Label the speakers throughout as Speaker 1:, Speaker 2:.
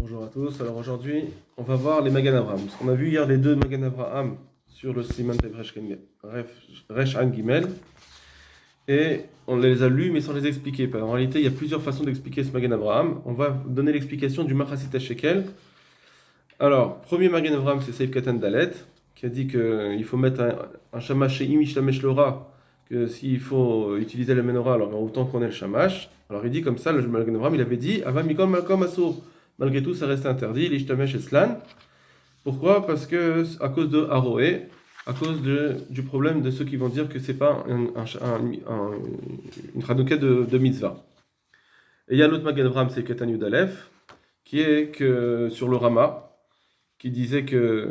Speaker 1: Bonjour à tous. Alors aujourd'hui, on va voir les Magan Avraham. On a vu hier les deux Magan Avraham sur le Siman Tev Resh An Gimel et on les a lus mais sans les expliquer. En réalité, il y a plusieurs façons d'expliquer ce Magan Avraham. On va donner l'explication du Machasit HaShekel. Alors, premier Magan Avraham, c'est Seif Katan Dalet qui a dit qu'il faut mettre un shamash chez Imishtamesh Lora, que s'il faut utiliser la menorah, alors autant qu'on ait le shamash. Alors il dit comme ça, le Magan Avraham, il avait dit Ava Mikol Malkom Asur. Malgré tout, ça reste interdit, l'ishtamesh et slan. Pourquoi? Parce que, à cause de Haroé, à cause du problème de ceux qui vont dire que c'est pas une Hanouka de mitzvah. Et il y a l'autre Magen Avraham, c'est Katan Yudalef, qui est que sur le Rama, qui disait que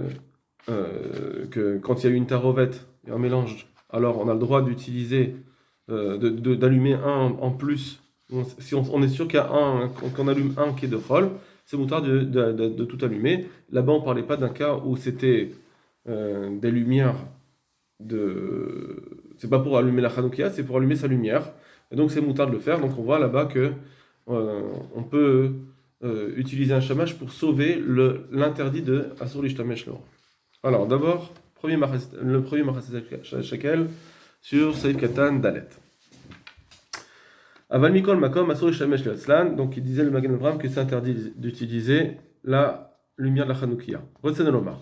Speaker 1: quand il y a une tarovette et un mélange, alors on a le droit d'utiliser, d'allumer un en plus. Si on est sûr qu'il y a qu'on allume un qui est de Chol, c'est moutard de tout allumer. Là-bas, on ne parlait pas d'un cas où c'était des lumières c'est pas pour allumer la Hanoukia, c'est pour allumer sa lumière. Et donc, c'est moutard de le faire. Donc, on voit là-bas que on peut utiliser un shamash pour sauver l'interdit de Asur l'ishtamesh lo. Alors, d'abord, le premier Machasit Shekel sur Seif Katan Dalet. Aval Mikol Makom Asur l'ishtamesh lo Atzlan. Donc, il disait le Magen Avraham que c'est interdit d'utiliser la lumière de la Hanoukia. Rotsen Lomar.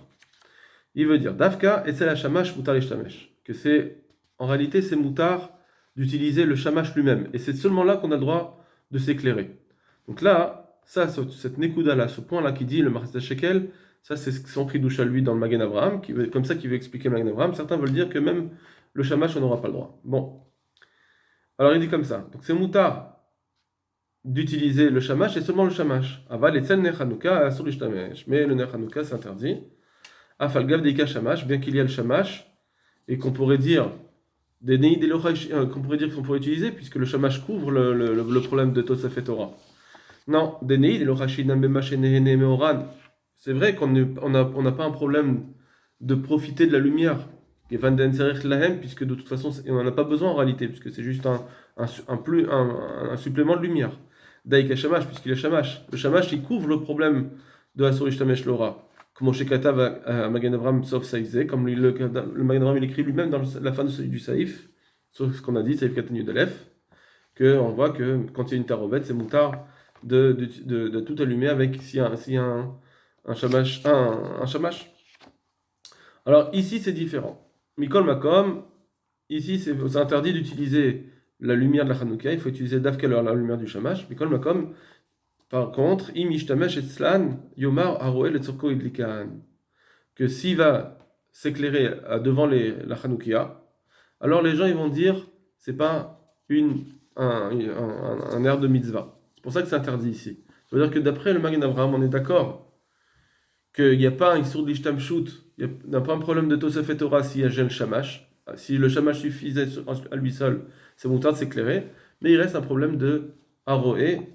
Speaker 1: Il veut dire Dafka et c'est la shamash mutar l'ishtamesh. Que c'est, en réalité, c'est moutard d'utiliser le shamash lui-même. Et c'est seulement là qu'on a le droit de s'éclairer. Donc là, ça, cette nekuda-là, ce point-là qui dit le Machasit HaShekel, ça c'est son chidouche à lui dans le Magen Avraham, comme ça qu'il veut expliquer le Magen Avraham. Certains veulent dire que même le shamash, on n'aura pas le droit. Bon. Alors il dit comme ça. Donc c'est moutard d'utiliser le shamash et seulement le shamash. Aval et tsel ner Hanouka asur l'ishtamesh. Mais le ner Hanouka c'est interdit. Afal gav deika shamash, bien qu'il y ait le shamash, et qu'on pourrait dire qu'on pourrait utiliser, puisque le shamash couvre le problème de Tosafet Torah. Non, c'est vrai qu'on n'a pas un problème de profiter de la lumière, puisque de toute façon, on n'en a pas besoin en réalité, puisque c'est juste un supplément de lumière. Daika shamash, puisqu'il est shamash. Le shamash, il couvre le problème de Asur l'ishtamesh lora. Comme chez Katav à Magen Avraham sauf Saïzé, comme le Magen Avraham il écrit lui-même dans la fin du Saïf, sur ce qu'on a dit, Saïf Katan Yudalef, qu'on voit que quand il y a une tarovet, c'est moutard de tout allumer avec si un shamash. Un shamash. Alors ici c'est différent. Mikol Makom, ici c'est interdit d'utiliser la lumière de la Hanouka, il faut utiliser Dafka la lumière du shamash. Mikol Makom, par contre, imishtamesh et slan yomar haroel et tzorko idlikan, que s'il va s'éclairer devant la Hanoukia, alors les gens ils vont dire c'est pas un air de mitzvah. C'est pour ça que c'est interdit ici. Ça veut dire que d'après le Magen Avraham, on est d'accord qu'il n'y a pas un issour de l'ishtamshut, il n'y a pas un problème de Tosafet Torah s'il y a le shamash. Si le shamash suffisait à lui seul, c'est bon temps de s'éclairer, mais il reste un problème de haroé.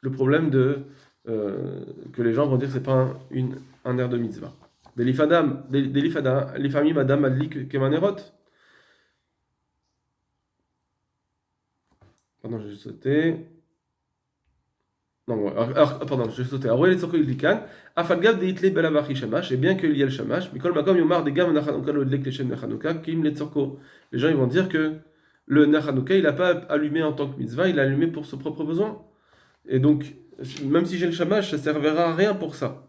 Speaker 1: Le problème que les gens vont dire que ce n'est pas un air de mitzvah. L'ifamim madame adlik kemanerot. Pardon, j'ai sauté. Non, pardon, j'ai sauté. Arouel et Tsoko Ildikan. Afalgav de Hitle Belavachi Shamash. Et bien qu'il y ait le Shamash, Mikol Makom Yomar de Gam Nachanouka Lodlek Leshem Nachanouka Kim le Tsoko. Les gens ils vont dire que le Nachanouka il n'a pas allumé en tant que mitzvah, il a allumé pour ses propres besoins. Et donc, même si j'ai le shamash, ça ne servira à rien pour ça.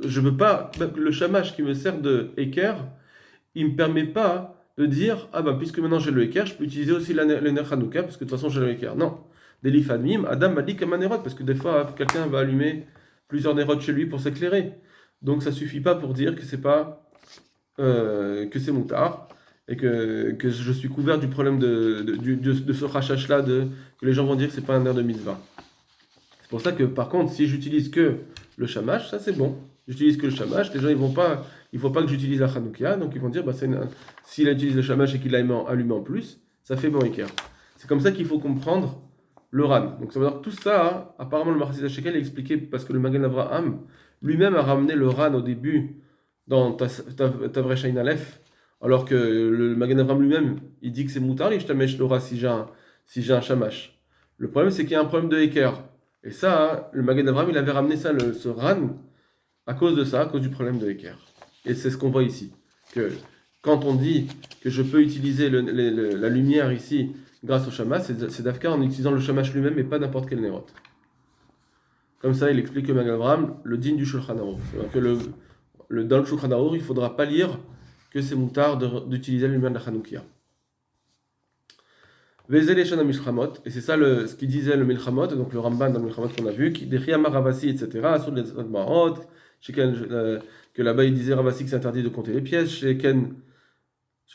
Speaker 1: Je veux pas, le shamash qui me sert de équerre, il ne me permet pas de dire, ah ben puisque maintenant j'ai le équerre, je peux utiliser aussi le ner Hanouka, parce que de toute façon j'ai le équerre. Non. Delif admim, Adam m'a dit comme un nerot, parce que des fois quelqu'un va allumer plusieurs nerotes chez lui pour s'éclairer. Donc ça suffit pas pour dire que c'est pas, que c'est moutard, et que je suis couvert du problème de ce rachach-là, que les gens vont dire que c'est pas un air de mitzvah. C'est pour ça que, par contre, si j'utilise que le shamash, ça c'est bon. J'utilise que le shamash, les gens il ne faut pas que j'utilise la Hanoukia, donc ils vont dire, s'il utilise le shamash et qu'il l'a allumé en plus, ça fait bon équerre. C'est comme ça qu'il faut comprendre le ran. Donc ça veut dire que tout ça, apparemment le Machasit HaShekel est expliqué parce que le Magen Avraham lui-même a ramené le ran au début dans Tavrei Shain Aleph, alors que le Magen Avraham lui-même, il dit que c'est moutard, et je t'amèche l'aura si j'ai un shamash. Le problème c'est qu'il y a un problème de équerre. Et ça, le Magen Avraham, il avait ramené ça, ce ran, à cause de ça, à cause du problème de l'équerre. Et c'est ce qu'on voit ici. Que quand on dit que je peux utiliser la lumière ici grâce au shamash, c'est d'Afka en utilisant le shamash lui-même et pas n'importe quel néroth. Comme ça, il explique le Magen Avraham, le din du Shulchan Aruch. C'est-à-dire que dans le Shulchan Aruch, il ne faudra pas lire que c'est moutard d'utiliser la lumière de la Hanoukia. Vezel Eshana Milchamot, et c'est ça ce qu'il disait le Milchamot, donc le Ramban dans le Milchamot qu'on a vu, qui décrit Ravasi, etc., sur les Marot, que là-bas il disait Ravasi que c'est interdit de compter les pièces,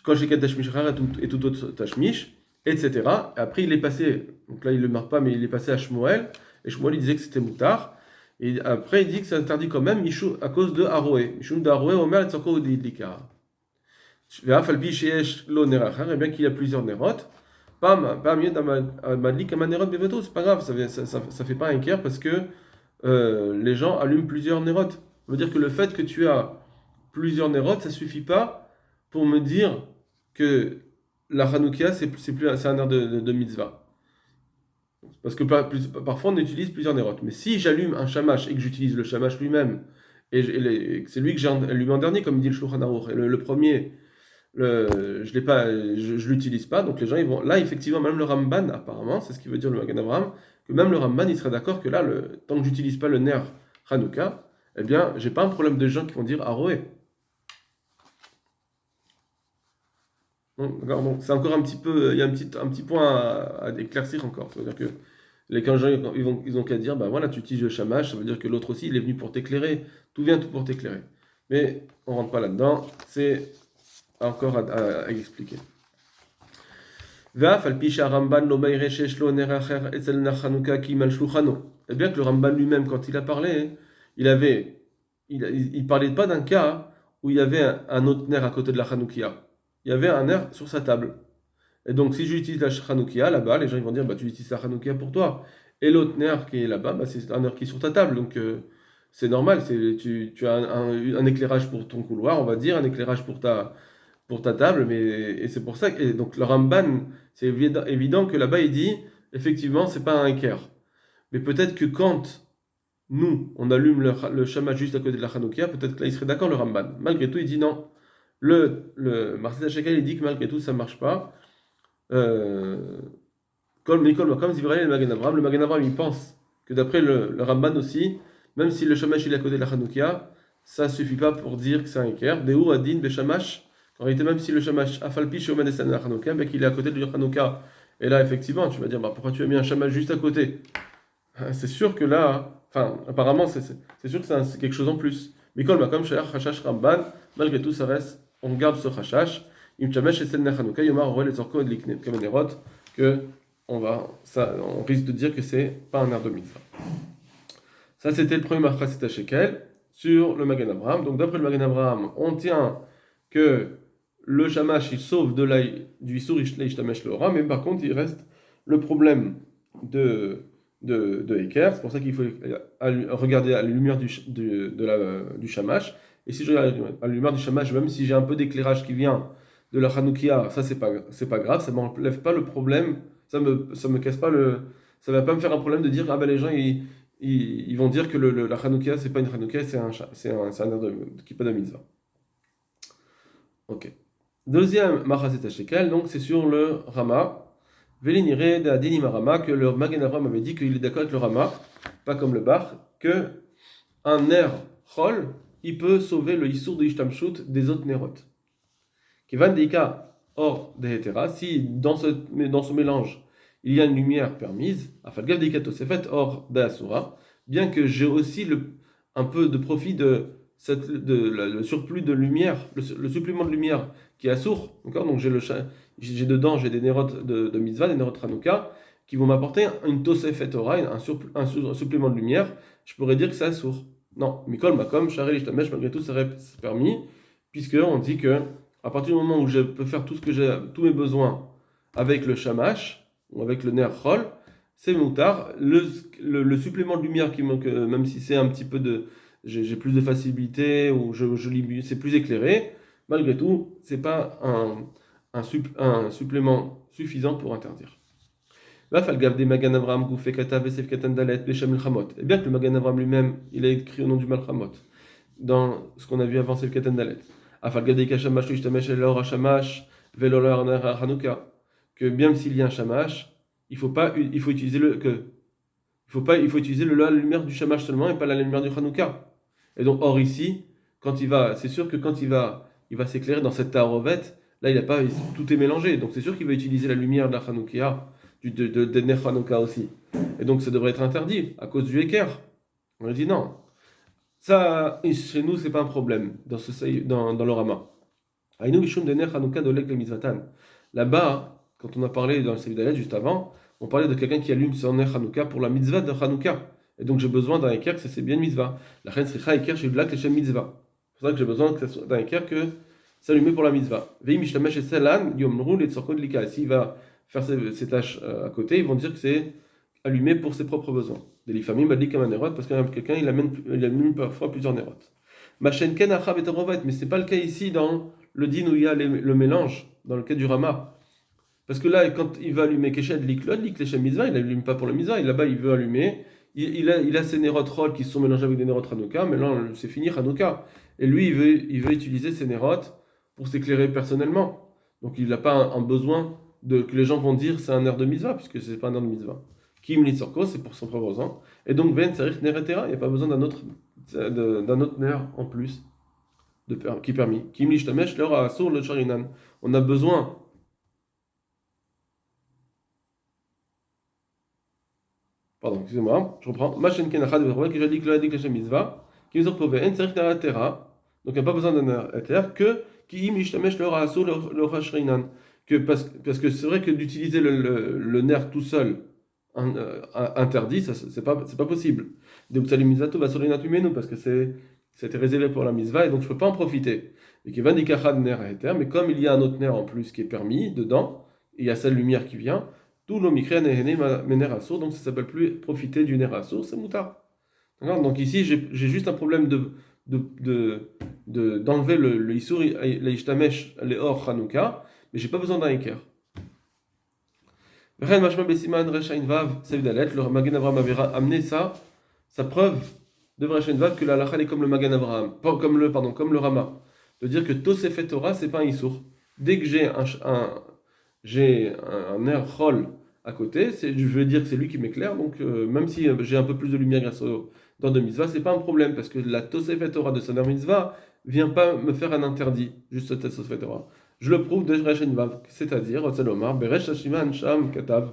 Speaker 1: quand chez Ken Tashmish et tout autre Tashmish, etc. Et après il est passé, donc là il ne le marque pas, mais il est passé à Shmuel, et Shmuel il disait que c'était moutard, et après il dit que c'est interdit quand même à cause de Haroé. Mishum de Haroé, Omer et Tzoko Udidlika. Et bien qu'il y a plusieurs nérotes, pas mieux d'Amadli comme un nérot Beveto, c'est pas grave, ça fait pas un équerre parce que les gens allument plusieurs nérotes. Ça veut dire que le fait que tu as plusieurs nérotes, ça suffit pas pour me dire que la Hanoukia c'est un air de mitzvah. Parce que parfois on utilise plusieurs nérotes. Mais si j'allume un shamash et que j'utilise le shamash lui-même, et c'est lui que j'ai allumé en dernier, comme dit le Shulchan Aruch, et le premier. Je l'utilise pas, donc les gens ils vont là effectivement même le Ramban apparemment c'est ce qui veut dire le Magen Avraham que même le Ramban il serait d'accord que là tant que j'utilise pas le ner Hanouka, eh bien j'ai pas un problème de gens qui vont dire Aroé. Donc c'est encore un petit peu, il y a un petit point à éclaircir encore, c'est à dire que les gens ils ont qu'à dire bah voilà tu utilises le shamash, ça veut dire que l'autre aussi il est venu pour t'éclairer, tout pour t'éclairer, mais on rentre pas là-dedans, c'est encore à expliquer. Et bien que le Ramban lui-même, quand il a parlé, il parlait pas d'un cas où il y avait un autre nerf à côté de la Hanoukia. Il y avait un nerf sur sa table. Et donc, si j'utilise la Hanoukia là-bas, les gens ils vont dire bah, tu utilises la Hanoukia pour toi. Et l'autre nerf qui est là-bas, bah, c'est un nerf qui est sur ta table. Donc, c'est normal. Tu as un éclairage pour ton couloir, on va dire, un éclairage pour ta table, et c'est pour ça que donc le Ramban, c'est évident que là-bas il dit effectivement c'est pas un équerre. Mais peut-être que quand nous on allume le shamash juste à côté de la Hanoukia, peut-être que là il serait d'accord le Ramban. Malgré tout il dit non. Le Marcel Shekel il dit que malgré tout ça marche pas. Comme le Magen Avraham, le Magen Avraham il pense que d'après le Ramban aussi, même si le shamash il est à côté de la Hanoukia, ça suffit pas pour dire que c'est un équerre. Deu adin beshamash. En réalité, même si le shamash afalpi shomanesan la Hanouka, ben qu'il est à côté du Hanouka. Et là, effectivement, tu vas dire, bah, pourquoi tu as mis un shamash juste à côté? C'est sûr que là, enfin, apparemment, c'est sûr que c'est quelque chose en plus. Mikol makom shayach chashash ramban, malgré tout, ça reste, on garde ce chashash. Im chamesh esen Hanouka, yomar roel et zorko et likne, comme un érot, que on risque de dire que c'est pas un air de mitzvah. Ça, c'était le premier Marchasita Shekel sur le Magen Avraham. Donc, d'après le Magen Avraham, on tient que le shamash il sauve du Issour Ishtamesh le Hora, mais par contre il reste le problème de Eker. C'est pour ça qu'il faut regarder à la lumière du shamash. Et si je regarde à la lumière du shamash, même si j'ai un peu d'éclairage qui vient de la Hanoukia, ça c'est pas grave, ça m'enlève pas le problème, ça me casse pas ça va pas me faire un problème de dire ah ben les gens ils vont dire que la Hanoukia c'est pas une Hanoukia, c'est un air qui pas de mitzvah. Ok. Deuxième Machaset Shekel, donc c'est sur le Rama. Véliniré d'Adinim Rama, que le Magen Avraham avait dit qu'il est d'accord avec le Rama, pas comme le Bar, que un ner chol, il peut sauver le Issour de Ishtamshut des autres nérotes. Kevan Deika or de Hetera, si dans ce mélange il y a une lumière permise, Afalgav Deika Tosefet or de Asura, bien que j'ai aussi un peu de profit le surplus de lumière, le supplément de lumière qui est assour, d'accord. Donc j'ai dedans j'ai des nérotes de mitzvah, des nérotes Hanouka, qui vont m'apporter une tosefet Torah, un supplément de lumière. Je pourrais dire que c'est assour. Non, Mikol Makom, Sharel Ishtamesh, malgré tout, ça reste permis, puisque on dit que à partir du moment où je peux faire tous mes besoins avec le shamash ou avec le ner chol, c'est moutar. Le supplément de lumière qui manque, même si c'est un petit peu j'ai plus de facilité ou c'est plus éclairé, malgré tout, c'est pas un supplément suffisant pour interdire. Va falgav des Magan Avram Goufé Katav Vesef Katan Dalet Beshem Milchamot. Et bien que le Magan Avram lui-même, il a écrit au nom du Malchamot, dans ce qu'on a vu avant Sef Katan Dalet. Afalgav des Kashamash Ishtamesh Elor Hashamash Velolor Ner Hanouka. Que bien s'il y a un shamash, il faut utiliser la lumière du shamash seulement et pas la lumière du Hanouka. Et donc, or ici, c'est sûr que quand il va s'éclairer dans cette tarovet, là, tout est mélangé. Donc, c'est sûr qu'il va utiliser la lumière de la Hanouka, de Ner Hanouka aussi. Et donc, ça devrait être interdit à cause du Eker. On a dit non. Ça, chez nous, c'est pas un problème dans le Rama. Aïnou Mishum de Ner Hanouka dolek le mitzvatan. Là-bas, quand on a parlé dans le Seif Dalet juste avant, on parlait de quelqu'un qui allume son Ner Hanouka pour la mitzvah de Hanouka. Et donc j'ai besoin d'un équerre, c'est bien une mitzvah. La reine sricha équerre chez Blak Leshem mitzvah. C'est pour ça que j'ai besoin d'un équerre que s'allumer pour la mitzvah. Veim Mishlamesh et Selan, Yom Nrul et Tzorkot Lika. S'il va faire ses tâches à côté, ils vont dire que c'est allumé pour ses propres besoins. Des familles m'a dit comme un nérot, parce que quelqu'un il allume parfois plusieurs nérots. Machen Ken Achab et Tarovat, mais c'est pas le cas ici dans le din où il y a le mélange, dans le cas du Rama. Parce que là, quand il va allumer Keshed Liklod, Likleshem mitzvah, il n'allume pas pour la mitzvah, là-bas il veut allumer. Il a ses nérotes rôles qui se sont mélangés avec des nérotes Hanouka, mais là c'est fini Hanouka. Et lui, il veut utiliser ses nérotes pour s'éclairer personnellement. Donc il n'a pas un besoin que les gens vont dire c'est un air de mitzvah, puisque c'est pas un air de mitzvah. Kim Litzorko, c'est pour son propre besoin. Et donc Ben Sarich Neretera, il n'y a pas besoin d'un autre ner en plus qui est permis. Kim Lishtamesh, leur Asur le Charinan. On a besoin. Pardon, excusez-moi, je reprends. Machen kenachad ve'roel que j'ai dit que le hadik l'Hashem mitzvah, qui nous ont en tzarich neratera, donc il n'y a pas besoin d'un éther, que qui im ishtamesh le ra'asur le rashrinan, parce que c'est vrai que d'utiliser le nerf tout seul interdit, ça c'est pas possible. Donc salim mizato va sur les parce que c'était réservé pour la mitzvah et donc je peux pas en profiter. Et qui va dikachad ner éther, mais comme il y a un autre nerf en plus qui est permis dedans, et il y a cette lumière qui vient. Tout l'omikren et mener assour, donc ça s'appelle plus profiter du ner assour, c'est moutard. Donc ici j'ai juste un problème d'enlever le issour, le ishtamesh, le or chanouka, mais j'ai pas besoin d'un équerre. Le Magen Avraham avait amené ça, sa preuve de Reshain Vav que la halakha est comme le Magen Avraham, comme le Rama, de dire que Tosefet Torah c'est pas un issour. Dès que j'ai un air roll à côté, je veux dire que c'est lui qui m'éclaire, donc même si j'ai un peu plus de lumière grâce au don de mitzvah, c'est pas un problème, parce que la Tosefet Torah de son air mitzvah vient pas me faire un interdit, juste cette Tosefet Torah. Je le prouve de Reshain Vav, c'est-à-dire, Otzelomar, Beresh Hashiman Sham Katav,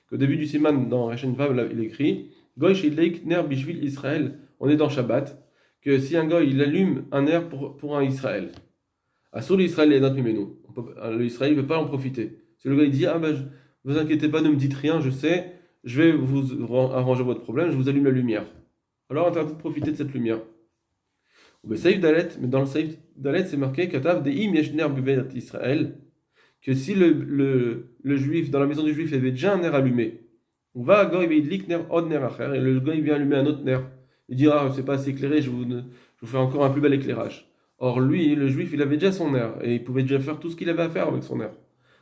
Speaker 1: qu'au début du Siman, dans Reshain Vav, il écrit, Goy Shidleik Ner Bishvil Israël, on est dans Shabbat, que si un goy il allume un air pour un Israël, Assour l'Israël est notre mimenu, l'Israël ne peut pas en profiter. Si le gars il dit vous inquiétez pas, ne me dites rien, je sais, je vais vous arranger votre problème, je vous allume la lumière. Alors interdit de profiter de cette lumière. Mais dans le Saïf Dalet, c'est marqué Katav de im yeshner buvet Israël, que si le juif, dans la maison du juif, il y avait déjà un nerf allumé, on va à goy veidlik ner od ner acher, et le gars il vient allumer un autre nerf. Il dit c'est pas assez éclairé, je vous fais encore un plus bel éclairage. Or lui, le juif, il avait déjà son nerf, et il pouvait déjà faire tout ce qu'il avait à faire avec son nerf.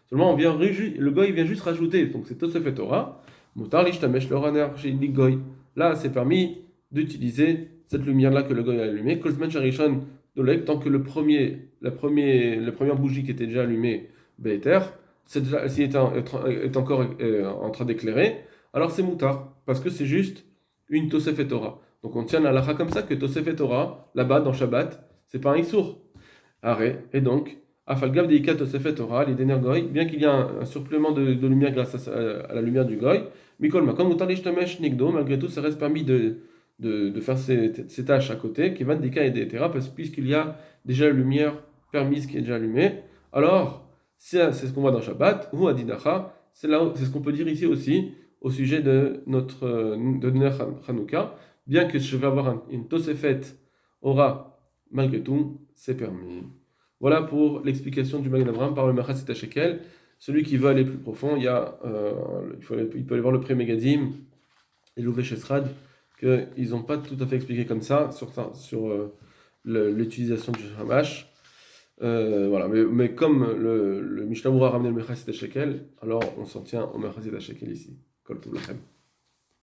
Speaker 1: Seulement, le goy vient juste rajouter, donc c'est Tosefet Torah, Mutar l'ishtamesh le raner chez goy. Là, c'est permis d'utiliser cette lumière-là que le goy a allumée. Kolzman Sharishon Dolek, tant que la première bougie qui était déjà allumée, Be'eter, celle-ci est encore en train d'éclairer, alors c'est Mutar, parce que c'est juste une Tosefet Torah. Donc on tient la halakha comme ça, que Tosefet Torah, là-bas, dans Shabbat, c'est pas un issour. Arrêt, et donc, Afalgav de Ikat Tosefet Torah, les Dener Goy, bien qu'il y ait un supplément de lumière grâce à la lumière du Goy, Mikol Makom, Mutar l'ishtamesh Nigdo, malgré tout, ça reste permis de faire ces tâches à côté, qui va Dika et Detera, puisqu'il y a déjà la lumière permise qui est déjà allumée. Alors, c'est ce qu'on voit dans Shabbat, ou Adinacha, c'est ce qu'on peut dire ici aussi, au sujet de Ner Hanouka, bien que je vais avoir une Tosefet Ora, malgré tout, c'est permis. Voilà pour l'explication du Magen Avraham par le Machatzit HaShekel. Celui qui veut aller plus profond, il peut aller voir le Pré-Megadim et l'Ouvesh Esrad, qu'ils n'ont pas tout à fait expliqué comme ça sur l'utilisation du Shamash. Voilà. Mais comme le Mishnah Berurah a ramené le Machatzit HaShekel, alors on s'en tient au Machatzit HaShekel ici. Kol Tov Lachem.